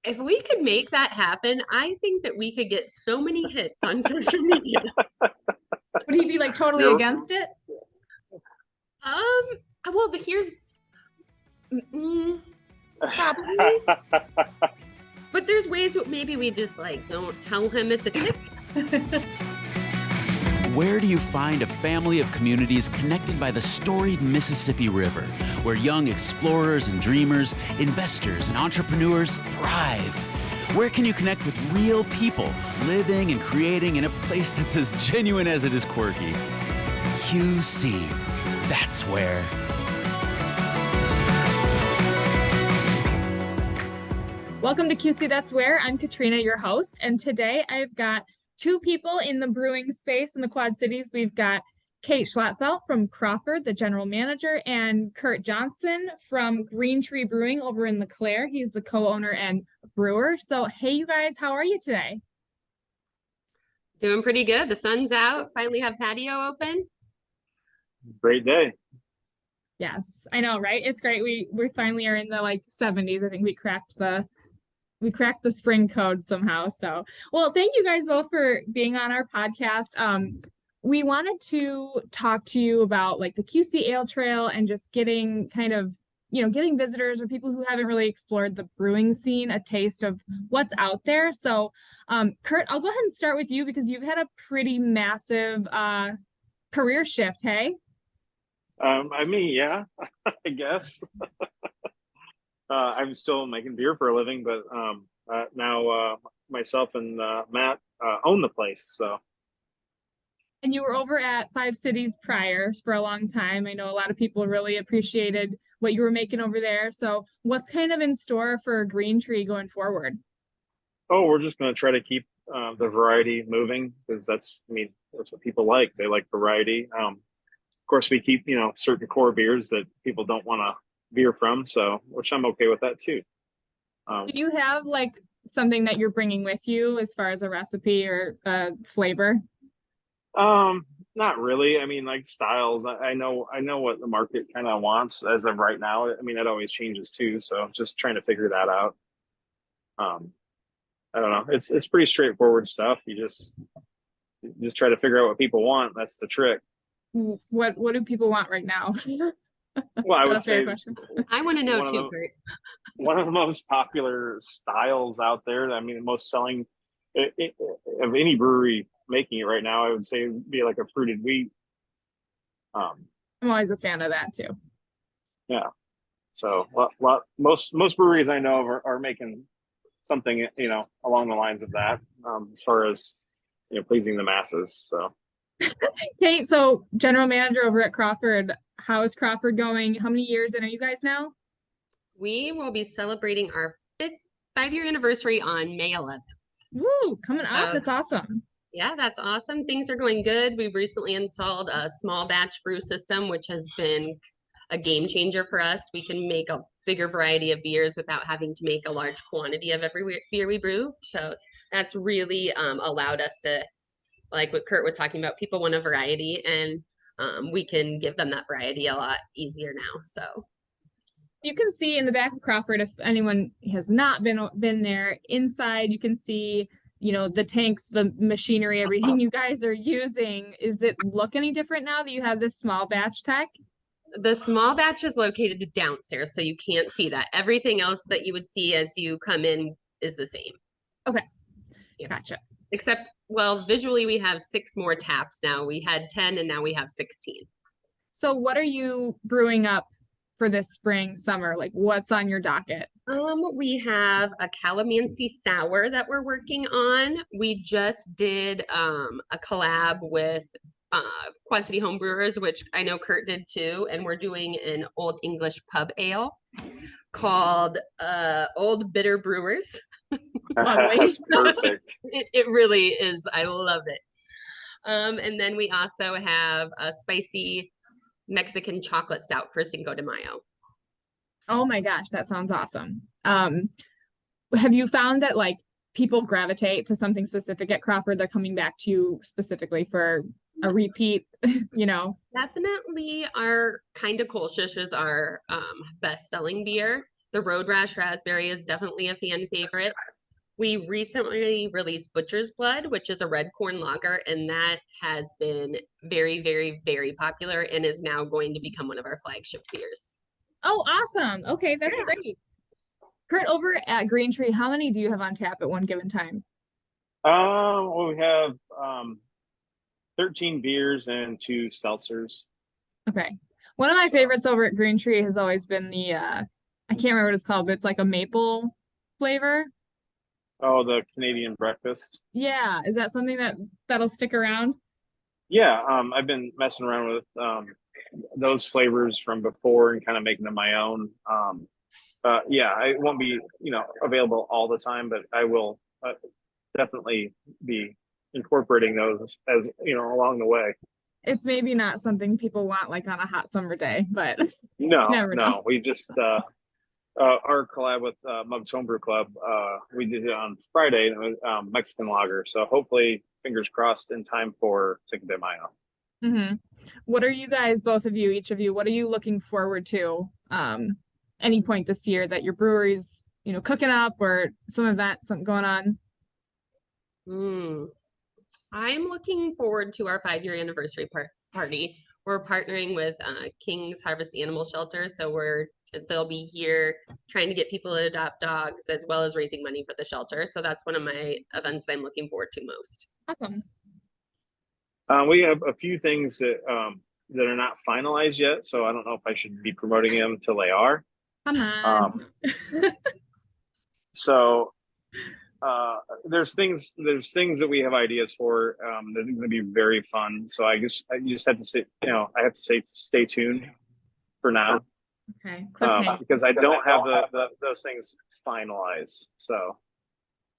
If we could make that happen, I think that we could get so many hits on social media. Would he be like totally You're- against it? Well, here's probably, but there's ways that maybe we just like don't tell him it's a tip. Where do you find a family of communities connected by the storied Mississippi River, where young explorers and dreamers, investors and entrepreneurs thrive? Where can you connect with real people living and creating in a place that's as genuine as it is quirky? QC, that's where. Welcome to QC That's Where. I'm Katrina, your host, and today I've got two people in the brewing space in the Quad Cities. We've got Kate Schlotfeldt from Crawford, the general manager, and Curt Johnson from Green Tree Brewing over in LeClaire. He's the co-owner and brewer. So, hey, you guys, how are you today? Doing pretty good. The sun's out. Finally have patio open. Great day. Yes, I know, right? It's great. We finally are in the like 70s. I think we cracked the spring code somehow. So, well, thank you guys both for being on our podcast. We wanted to talk to you about like the QC Ale Trail and just getting kind of, getting visitors or people who haven't really explored the brewing scene a taste of what's out there. So, Curt, I'll go ahead and start with you because you've had a pretty massive career shift, hey? Yeah, I guess. I'm still making beer for a living, but now myself and Matt own the place. So. And you were over at Five Cities prior for a long time. I know a lot of people really appreciated what you were making over there. So what's kind of in store for Green Tree going forward? Oh, we're just going to try to keep the variety moving because that's what people like. They like variety. Of course, we keep, certain core beers that people don't want to beer from. So, which I'm okay with that too. Do you have like something that you're bringing with you as far as a recipe or flavor? Not really. Like styles, I know what the market kind of wants as of right now. It always changes too. So just trying to figure that out. I don't know. It's pretty straightforward stuff. You just try to figure out what people want. That's the trick. What do people want right now? Well, I would say I want to know too, Curt. One of the most popular styles out there. The most selling of any brewery making it right now, I would say would be like a fruited wheat. I'm always a fan of that too. Yeah. So most breweries I know of are making something, along the lines of that, as far as, pleasing the masses. So. Kate, so general manager over at Crawford, how is Crawford going? How many years in are you guys now? We will be celebrating our 5-year anniversary on May 11th. Woo, coming up. That's awesome. Yeah, that's awesome. Things are going good. We've recently installed a small batch brew system, which has been a game changer for us. We can make a bigger variety of beers without having to make a large quantity of every beer we brew. So that's really allowed us to, like what Curt was talking about, people want a variety, and we can give them that variety a lot easier now. So you can see in the back of Crawford, if anyone has not been there, inside you can see, the tanks, the machinery, everything you guys are using. Is it look any different now that you have this small batch tech? The small batch is located downstairs, so you can't see that. Everything else that you would see as you come in is the same. Okay. Yeah. Gotcha. Except, well, visually we have 6 more taps now. We had 10 and now we have 16. So what are you brewing up for this spring, summer? Like what's on your docket? We have a calamansi sour that we're working on. We just did a collab with Quad City Home Brewers, which I know Curt did too, and we're doing an Old English pub ale called Old Bitter Brewers. That's perfect. It really is. I love it. And then we also have a spicy Mexican chocolate stout for Cinco de Mayo. Oh my gosh, that sounds awesome. Have you found that like people gravitate to something specific at Crawford? They're coming back to you specifically for a repeat, Definitely our kind of Kolsch is our best selling beer. The Road Rash Raspberry is definitely a fan favorite. We recently released Butcher's Blood, which is a red corn lager, and that has been very, very, very popular and is now going to become one of our flagship beers. Oh, awesome. Okay, that's great. Curt, over at Green Tree, how many do you have on tap at one given time? Well, we have 13 beers and 2 seltzers. Okay. One of my favorites over at Green Tree has always been the I can't remember what it's called, but it's like a maple flavor. Oh, the Canadian breakfast. Yeah, is that something that'll stick around? Yeah, I've been messing around with those flavors from before and kind of making them my own. Yeah, it won't be, available all the time, but I will definitely be incorporating those as, along the way. It's maybe not something people want like on a hot summer day, but No, never know. no, we just our collab with Mug's Homebrew Club, we did it on Friday, and it was Mexican lager. So hopefully, fingers crossed, in time for Cinco de Mayo. Mm-hmm. What are you guys, both of you, each of you, what are you looking forward to? Any point this year that your brewery's, cooking up or some event, something going on? I'm looking forward to our 5-year anniversary party. We're partnering with King's Harvest Animal Shelter, so they'll be here trying to get people to adopt dogs as well as raising money for the shelter. So that's one of my events I'm looking forward to most. Awesome. We have a few things that are not finalized yet, so I don't know if I should be promoting them till they are. Come on. So there's things that we have ideas for that are going to be very fun. So you just have to say, I have to say, stay tuned for now. Okay. Because I don't have those things finalized. So.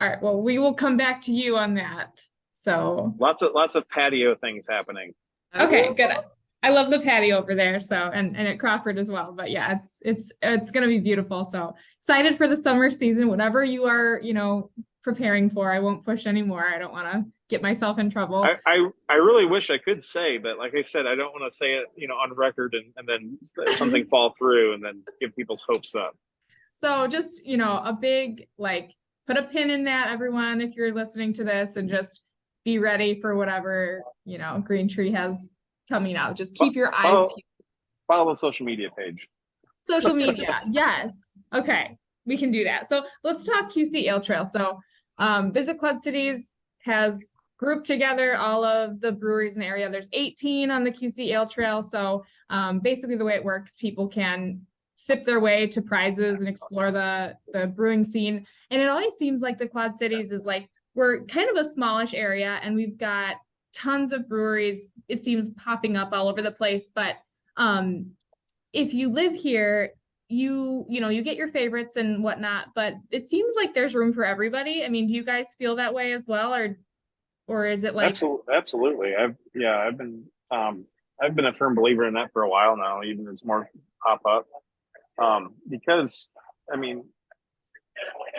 All right. Well, we will come back to you on that. So lots of patio things happening. Okay, good. I love the patio over there. So and at Crawford as well. But yeah, it's gonna be beautiful. So excited for the summer season. Whatever you are, preparing for. I won't push anymore. I don't want to get myself in trouble. I really wish I could say, but like I said, I don't want to say it, on record and then something fall through and then give people's hopes up. So just, a big, put a pin in that, everyone, if you're listening to this, and just be ready for whatever, Green Tree has coming out. Just keep your eyes peeled. Follow the social media page. Social media. Yes. Okay. We can do that. So let's talk QC Ale Trail. So Visit Quad Cities has grouped together all of the breweries in the area. There's 18 on the QC Ale Trail. So basically the way it works, people can sip their way to prizes and explore the brewing scene. And it always seems like the Quad Cities is we're kind of a smallish area and we've got tons of breweries, it seems, popping up all over the place. But if you live here, you get your favorites and whatnot, but it seems like there's room for everybody. I mean, do you guys feel that way as well, or is it like absolutely? I've been a firm believer in that for a while now, even as more pop up, because I mean,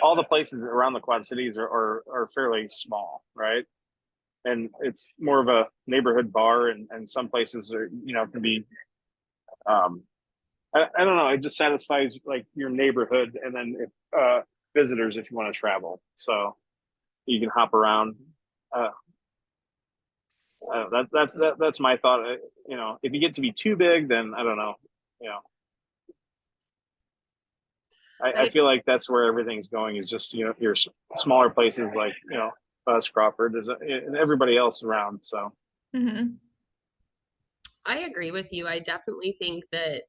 all the places around the Quad Cities are fairly small, right? And it's more of a neighborhood bar, and some places are can be I don't know. It just satisfies your neighborhood, and then if visitors, if you want to travel, so you can hop around. That's my thought. If you get to be too big, then I don't know. I feel like that's where everything's going. Is just your smaller places like us, Crawford, and everybody else around. So. Mm-hmm. I agree with you. I definitely think that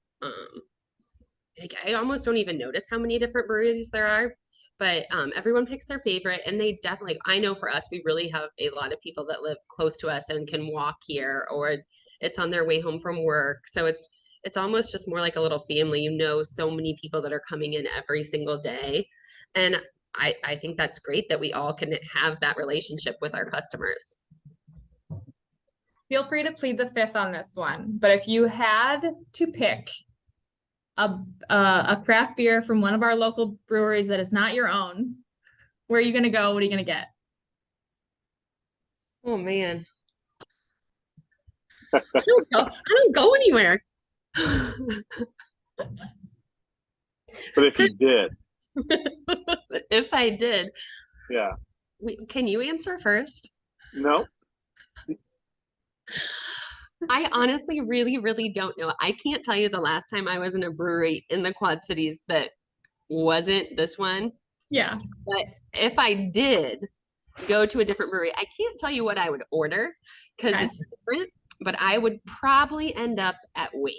I almost don't even notice how many different breweries there are, but everyone picks their favorite, and they definitely, I know for us, we really have a lot of people that live close to us and can walk here, or it's on their way home from work. So it's almost just more like a little family. So many people that are coming in every single day, and I think that's great that we all can have that relationship with our customers. Feel free to plead the fifth on this one, but if you had to pick a craft beer from one of our local breweries that is not your own, where are you going to go? What are you going to get? Oh man. I don't go anywhere. But if you did, If I did, yeah, can you answer first? no, I honestly really, really don't know. I can't tell you the last time I was in a brewery in the Quad Cities that wasn't this one. Yeah. But if I did go to a different brewery, I can't tell you what I would order because Okay. it's different, but I would probably end up at Wake.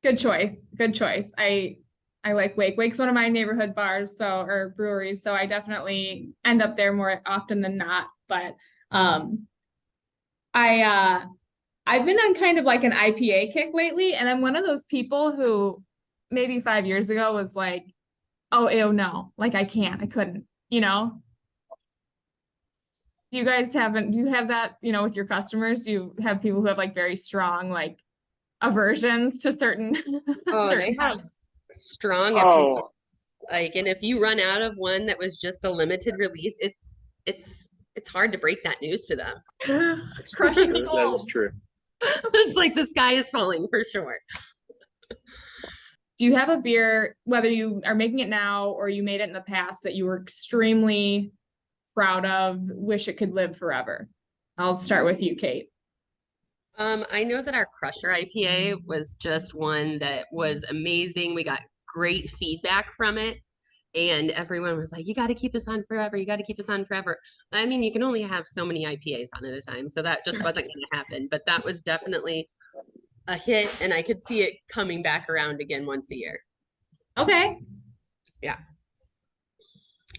Good choice. Good choice. I like Wake. Wake's one of my neighborhood bars, or breweries, so I definitely end up there more often than not. But I've been on kind of like an IPA kick lately, and I'm one of those people who maybe 5 years ago was like, oh, ew, no, like I couldn't, Do you have that, with your customers? Do you have people who have like very strong like aversions to certain Oh, certain they have types? strong opinions. oh, Like, and if you run out of one that was just a limited release, it's hard to break that news to them. Crushing that is souls. true. It's like the sky is falling for sure. Do you have a beer, whether you are making it now or you made it in the past, that you were extremely proud of, wish it could live forever? I'll start with you, Kate. I know that our Crusher IPA was just one that was amazing. We got great feedback from it. And everyone was like, you got to keep this on forever. You got to keep this on forever. I mean, you can only have so many IPAs on at a time. So that just wasn't going to happen. But that was definitely a hit. And I could see it coming back around again once a year. Okay. Yeah.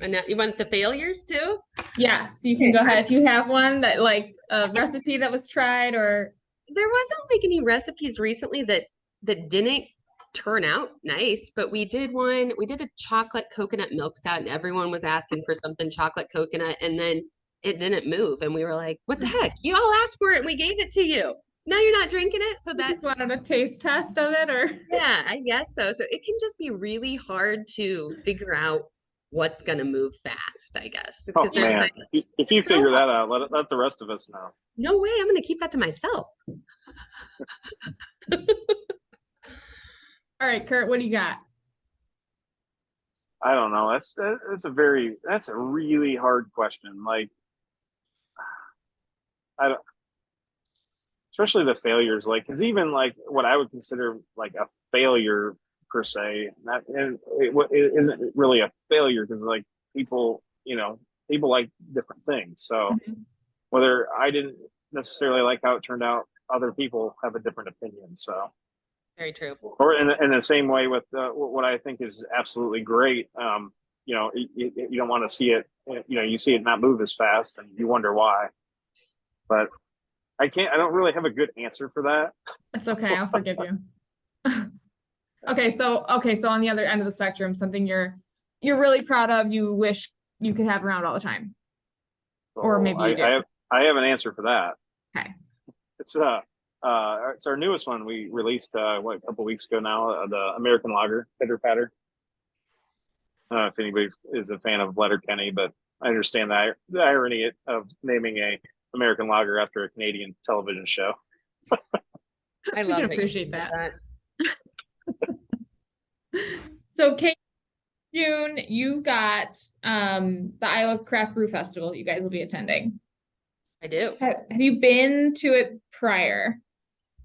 And now you want the failures too? Yes, you can go ahead. If you have one that like a recipe that was tried or. There wasn't like any recipes recently that didn't turn out nice, but we did a chocolate coconut milk stout and everyone was asking for something chocolate coconut and then it didn't move and we were like, what the heck? You all asked for it and we gave it to you. Now you're not drinking it. So You that just wanted a taste test of it, or yeah, I guess so. So it can just be really hard to figure out what's gonna move fast, I guess. Oh Because there's man, like, if you so figure that out, let the rest of us know. no way, I'm gonna keep that to myself. all right, Kurt, what do you got? I don't know. That's a really hard question. Like, I don't, especially the failures. Like, because even like what I would consider like a failure per se, it isn't really a failure because like people like different things. So whether I didn't necessarily like how it turned out, other people have a different opinion. So. Very true. Or in the same way with what I think is absolutely great. You don't want to see it. You see it not move as fast, and you wonder why. But I don't really have a good answer for that. That's okay. I'll forgive you. Okay, so on the other end of the spectrum, something you're really proud of, you wish you could have around all the time, or maybe you do. I have an answer for that. Okay. It's our newest one. We released a couple weeks ago now. The American Lager, Pitter Patter. I don't know if anybody is a fan of Letterkenny, but I understand the irony of naming a American Lager after a Canadian television show. I We love can it. appreciate that. So, Kate, June, you've got the Iowa Craft Brew Festival that you guys will be attending. I do. Have you been to it prior?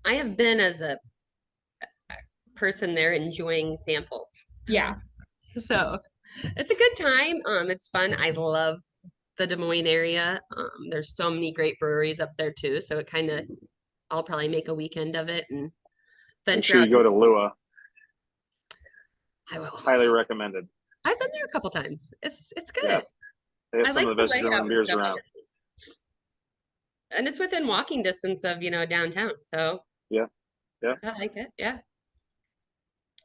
I have been as a person there enjoying samples. Yeah. So it's a good time. It's fun. I love the Des Moines area. There's so many great breweries up there too. So I'll probably make a weekend of it and Make venture sure out. you go to Lua. I will. Highly recommended. I've been there a couple times. It's good. Yeah. They have I some like of the best layout German and beers stuff of around. it. And it's within walking distance of, downtown. So Yeah. I like it. Yeah.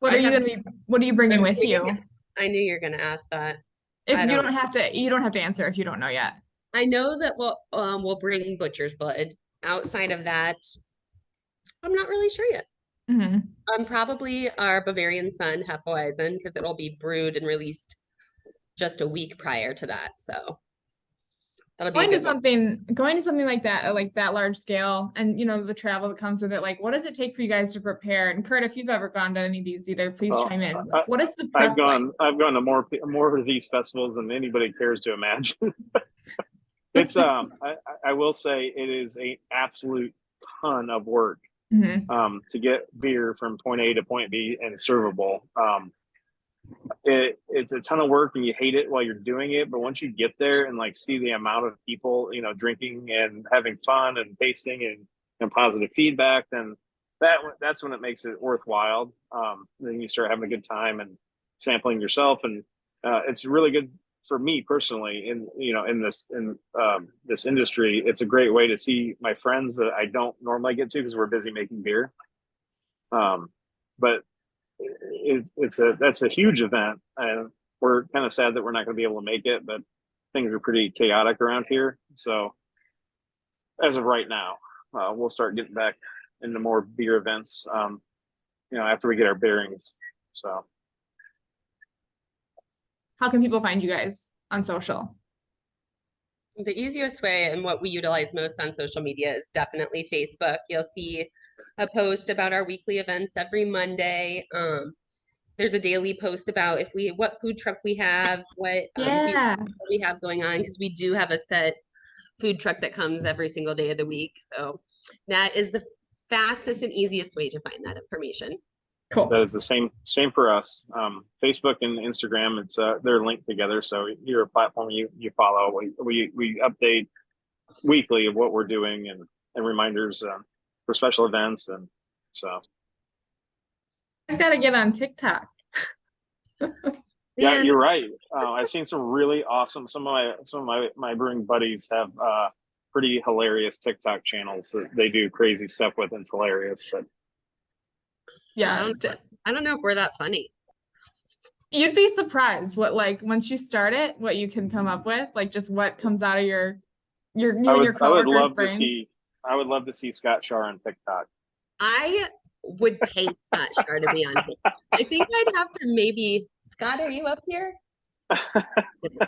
What are you bringing with you? I knew you were gonna ask that. If you don't have to answer if you don't know yet. I know that we'll bring butcher's blood. Outside of that, I'm not really sure yet. Probably our Bavarian Sun Hefeweizen because it'll be brewed and released just a week prior to that. So That'll be a good one. Going to something like that large scale, and the travel that comes with it. Like, what does it take for you guys to prepare? And Curt, if you've ever gone to any of these either, please chime in. What is the prep I've gone to more of these festivals than anybody cares to imagine. It's I will say it is an absolute ton of work to get beer from point A to point B and servable. It's a ton of work and you hate it while you're doing it, but once you get there and like see the amount of people drinking and having fun and tasting and positive feedback, then that's when it makes it worthwhile. Then you start having a good time and sampling yourself, and it's really good for me personally in this industry. It's a great way to see my friends that I don't normally get to because we're busy making beer, but that's a huge event, and we're kind of sad that we're not going to be able to make it, but things are pretty chaotic around here. So as of right now, we'll start getting back into more beer events, after we get our bearings. So how can people find you guys on social? The easiest way and what we utilize most on social media is definitely Facebook. You'll see a post about our weekly events every Monday. There's a daily post about what food truck we have, what we have going on, because we do have a set food truck that comes every single day of the week. So that is the fastest and easiest way to find that information. Cool. That is the same for us. Facebook and Instagram, it's they're linked together. So you're a platform you follow. We update weekly of what we're doing and reminders for special events, and so. I just got to get on TikTok. Yeah, you're right. I've seen some really awesome. Some of my brewing buddies have pretty hilarious TikTok channels that they do crazy stuff with. And it's hilarious, but. Yeah, I don't know if we're that funny. You'd be surprised once you start it, what you can come up with, like just what comes out of your coworkers' brains. I would love to see Scott Shaw on TikTok. I would pay Scott Shaw to be on TikTok. I think I'd have to maybe. Scott, are you up here?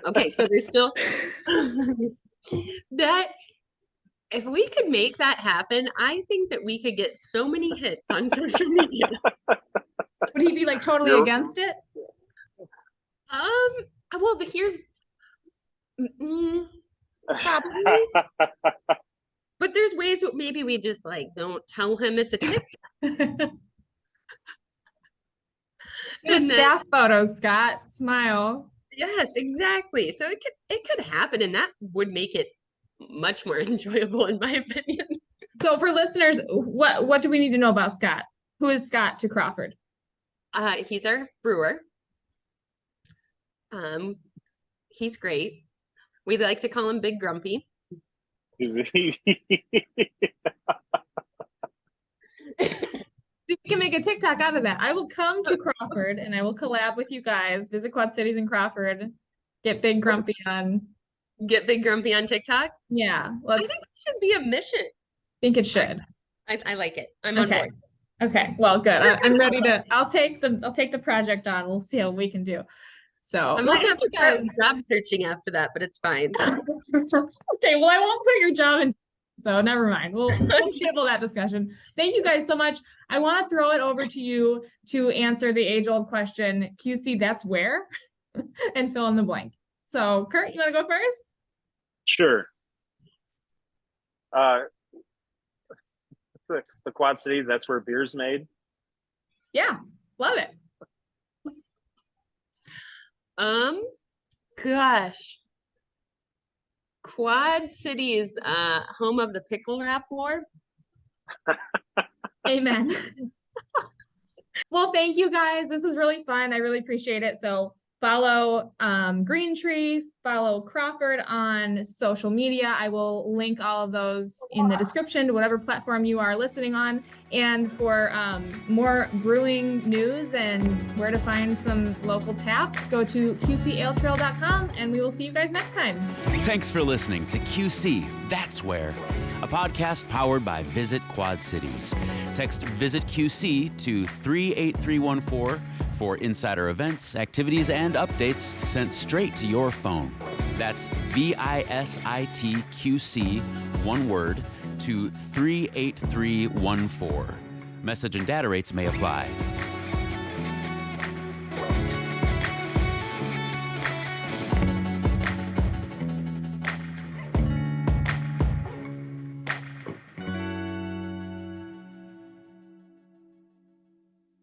Okay, so there's still that. If we could make that happen, I think that we could get so many hits on social media. Would he be like totally against it? Well, probably. But there's ways that maybe we just don't tell him it's a TikTok. The staff photos, Scott. Smile. Yes, exactly. So it could happen, and that would make it much more enjoyable, in my opinion. So for listeners, what do we need to know about Scott? Who is Scott to Crawford? He's our brewer. He's great. We like to call him Big Grumpy. We can make a TikTok out of that. I will come to Crawford and I will collab with you guys. Visit Quad Cities in Crawford. Get Big Grumpy on TikTok. Yeah, I think it should be a mission. I think it should. I like it. I'm on board. Okay, well, good. I'm ready to. I'll take the project on. We'll see how we can do. So I might have to start job searching after that, but it's fine. Okay, well, I won't put your job in. So never mind. We'll table that discussion. Thank you guys so much. I want to throw it over to you to answer the age-old question. QC, that's where, and fill in the blank. So, Curt, you want to go first? Sure. The Quad Cities, that's where beer's made. Yeah, love it. Gosh. Quad Cities, home of the pickle wrap war. Amen. Well, thank you guys. This was really fun. I really appreciate it. So follow Green Tree, follow Crawford on social media. I will link all of those in the description to whatever platform you are listening on. And for more brewing news and where to find some local taps, go to qcaletrail.com and we will see you guys next time. Thanks for listening to QC, That's Where, a podcast powered by Visit Quad Cities. Text Visit QC to 38314 for insider events, activities, and updates sent straight to your phone. That's VISITQC, one word, to 38314. Message and data rates may apply.